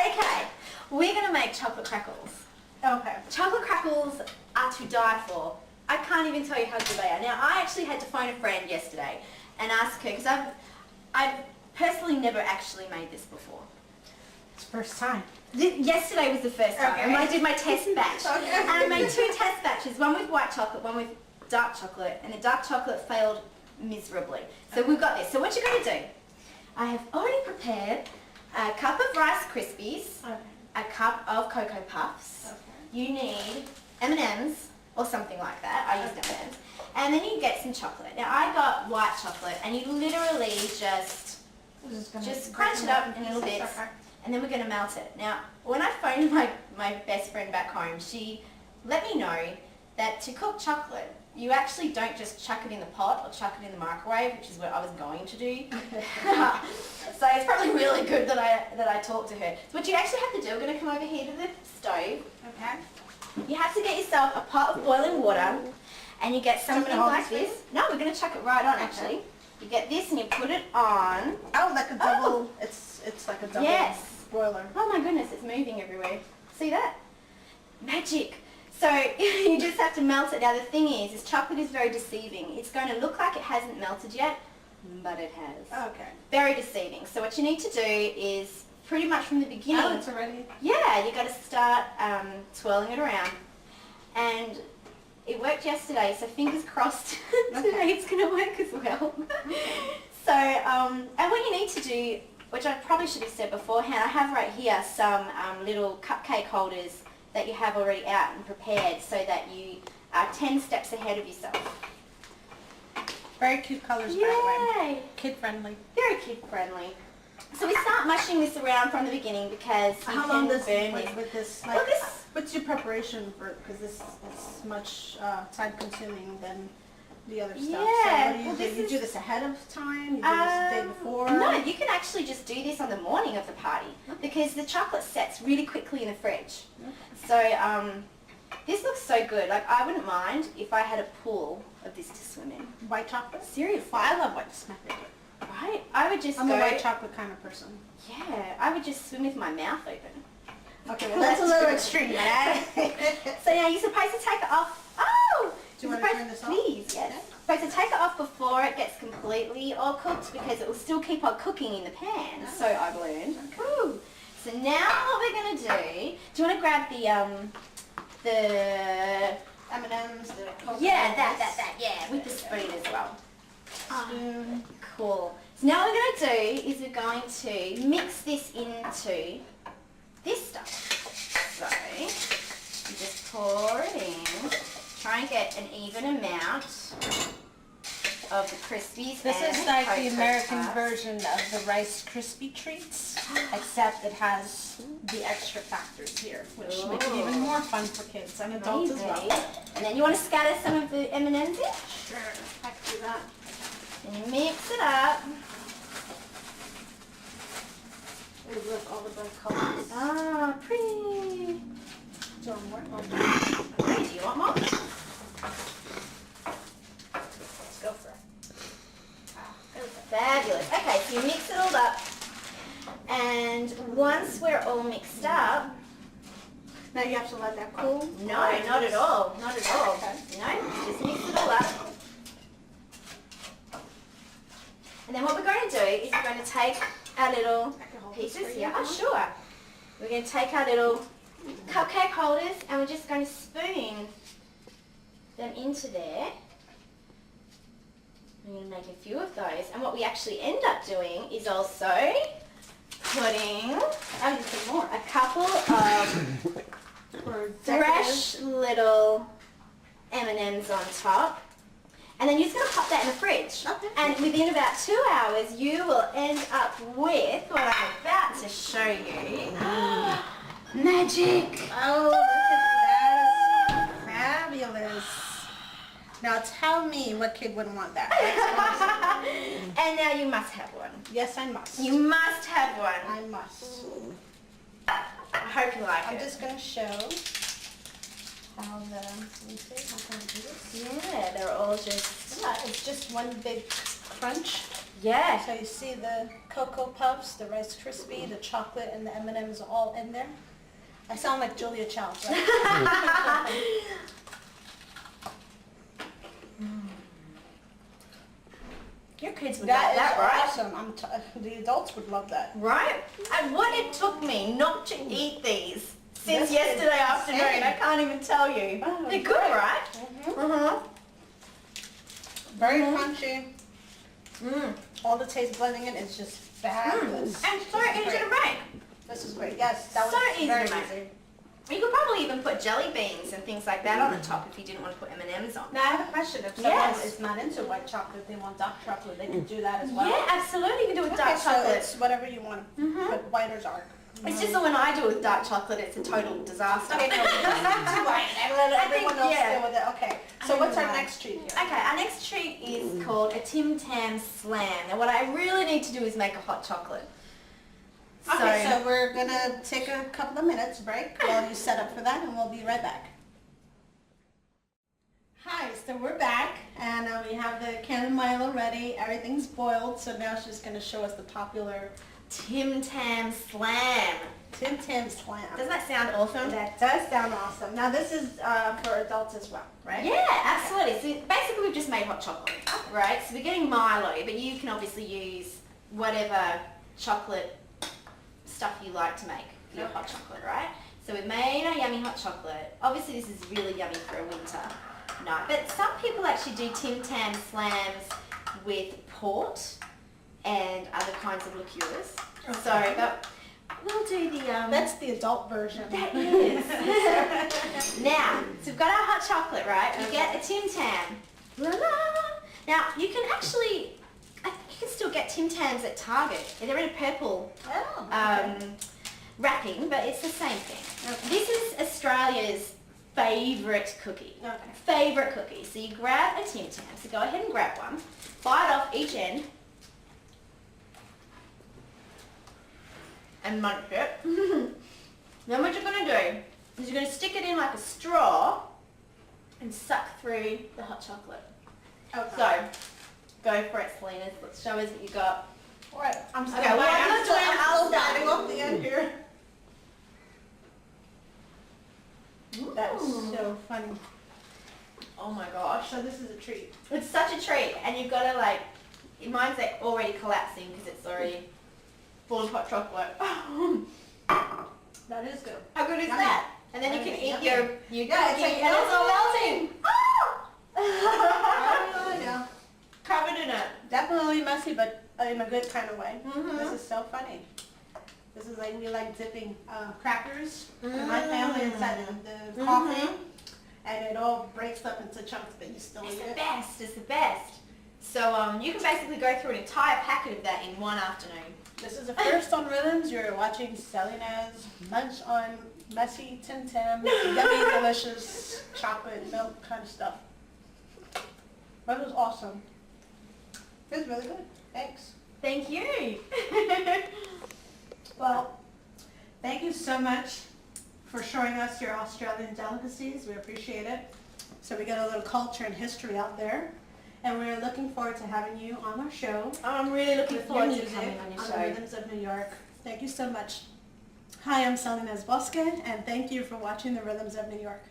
Okay, we're going to make chocolate crackles. Okay. Chocolate crackles are to die for. I can't even tell you how good they are. Now, I actually had to phone a friend yesterday and ask her, because I've personally never actually made this before. It's first time. Yesterday was the first time, Okay. and I did my test batch. Okay. And I made 2 test batches, one with white chocolate, one with dark chocolate, and the dark chocolate failed miserably. So we've got this. So what you're going to do, I have already prepared a cup of Rice Krispies, Okay. a cup of Cocoa Puffs. Okay. You need M&Ms or something like that. I used M&Ms. And then you get some chocolate. Now I got white chocolate, and you literally just crunch it up in little bits. Okay. And then we're going to melt it. Now, when I phoned my best friend back home, she let me know that to cook chocolate, you actually don't just chuck it in the pot or chuck it in the microwave, which is what I was going to do. So it's probably really good that I talked to her. So what you actually have to do, we're going to come over here to the stove. Okay. You have to get yourself a pot of boiling water, and you get something like this. No, we're going to chuck it right on actually. You get this and you put it on. Oh, like a double. It's like a double broiler. Oh my goodness, it's moving everywhere. See that? Magic. So you just have to melt it. Now the thing is chocolate is very deceiving. It's going to look like it hasn't melted yet, but it has. Okay. Very deceiving. So what you need to do is pretty much from the beginning. Oh, it's already. Yeah, you got to start twirling it around. And it worked yesterday, so fingers crossed today it's going to work as well. So, and what you need to do, which I probably should have said beforehand, I have right here some little cupcake holders that you have already out and prepared so that you are 10 steps ahead of yourself. Very cute colors, by the way. Yay! Kid friendly. Very kid friendly. So we start mushing this around from the beginning because you How can long does burn like, this. with this? Well, Like, this- what's your preparation for? Because this is much time consuming than the other stuff. Yeah, So what do you well, do? this You is- do this ahead of time? You do this the day before? No, you can actually just do this on the morning of the party because the chocolate sets really quickly in the fridge. Okay. So this looks so good. Like I wouldn't mind if I had a pool of this to swim in. White chocolate? Seriously. Well, I love white. It's my favorite. Right? I would just I'm go... a white chocolate kind of person. Yeah, I would just swim with my mouth open. Okay, well that's a little extreme, right? So now you're supposed to take it off. Oh! Do you You're want to supposed- turn this off? Please, yes. Supposed to take it off before it gets completely all cooked because it will still keep on cooking in the pan. So I've learned. Cool. So now what we're going to do you want to grab the M&M's, the Cocoa yeah, Puffs. that, yeah, with the spoon as well. Spoon. Cool. So now what we're going to do is we're going to mix this into this stuff. So you just pour it in. Try and get an even amount of the Krispies. This and is like the Cocoa American Puffs. version of the Rice Krispie treats, except it has the extra factors here, which make it even more fun for kids and adults as well. Maybe. And then you want to scatter some of the M&Ms in? Sure, I can do that. And you mix it up. Ooh, look, all the bright colors. Ah, pretty. Do you want more? Okay, do you want more? Let's go for it. Fabulous. Okay, so you mix it all up. And once we're all mixed up, Now you have to let that cool? no, not at all. Not at all. Okay. No, just mix it all up. And then what we're going to do is we're going to take our little I can hold this pieces. for you, Yeah, huh? sure. We're going to take our little cupcake holders and we're just going to spoon them into there. I'm going to make a few of those. And what we actually end up doing is also putting a couple of fresh little M&Ms on top. And then you're just going to pop that in the fridge. Okay. And within about 2 hours, you will end up with what I'm about to show you. Magic! Oh, look at that. Is fabulous. Now tell me what kid wouldn't want that. And now you must have one. Yes, I must. You must have one. I must. I hope you like I'm it. just going to show how the, let me see, how can I do this? Yeah, they're all just... Yeah, it's just one big crunch. Yeah. So you see the Cocoa Puffs, the Rice Krispie, the chocolate, and the M&M's all in there. I sound like Julia Child, right? Your kids would like that, right? Awesome. The adults would love that. Right? And what it took me not to eat these since This yesterday is afternoon, insane. I can't even tell you. Oh, They're good, great. right? Mm-hmm. Very crunchy. Mm. All the taste blending in is just fabulous. And so This is easy great. to make. This is great. Yes, that was So easy very to make. easy. You could probably even put jelly beans and things like that on the top if you didn't want to put M&Ms on. Now I have a question. If someone Yes. is not into white chocolate, they want dark chocolate, they can do that as well. Yeah, absolutely. You can do it with dark So chocolate. it's whatever you want, but white or dark. It's just that when I do it with dark chocolate, it's a total disaster. Okay, no, it's white. And let everyone else yeah. deal with it. Okay. So what's our next treat here? Okay, our next treat is called a Tim Tam Slam. Now what I really need to do is make a hot chocolate. Okay, so we're gonna take a couple of minutes break while you set up for that, and we'll be right back. Hi, so we're back, and we have the chamomile ready. Everything's boiled, so now she's gonna show us the popular Tim Tam Slam. Tim Tam Slam. Doesn't that sound awesome? That does sound awesome. Now this is for adults as well, right? Yeah, absolutely. So basically we've just made hot chocolate, right? So we're getting Milo, but you can obviously use whatever chocolate stuff you like to make for your hot chocolate, right? So we've made our yummy hot chocolate. Obviously this is really yummy for a winter night, but some people actually do Tim Tam Slams with port and other kinds of liqueurs. Okay. So, but we'll do the That's the adult version. That is. Now, so we've got our hot chocolate, right? We get a Tim Tam. La la. Now, you can actually, I think you can still get Tim Tams at Target. They're in a purple Oh, okay. wrapping, but it's the same thing. Okay. This is Australia's favourite cookie. Okay. Favourite cookie. So you grab a Tim Tam. So go ahead and grab one. Bite off each end. And munch it. Then what you're going to do is you're going to stick it in like a straw and suck through the hot chocolate. Okay. So, go for it, Celinez. Let's show us what you got. Alright, I'm still, Okay, well, I'm still I'll start. biting off the end here. That's Ooh. so funny. Oh my gosh. So this is a treat. It's such a treat. And you've got to like, mine's like already collapsing because it's already full of hot chocolate. That is good. How good is Yummy. that? And then you can eat Yummy. your Yeah, it's cookie like and it's all melting. Oh, yeah. Covered in it. Definitely messy, but in a good kind of way. Mhm. This is so funny. This is like, we like dipping crackers in my family inside the coffee, and it all breaks up into chunks, but you still It's eat the it. best. It's the best. So you can basically go through an entire packet of that in one afternoon. This is the first on Rhythms. You're watching Celinez Lunch on Messy Tim Tam, yummy, delicious chocolate milk kind of stuff. That was awesome. It was really good. Thanks. Thank you. Well, thank you so much for showing us your Australian delicacies. We appreciate it. So we get a little culture and history out there. And we're looking forward to having you on our show. I'm really looking With forward your to music coming on your on show. the Rhythms of New York. Thank you so much. Hi, I'm Celinez Bosque, and thank you for watching the Rhythms of New York.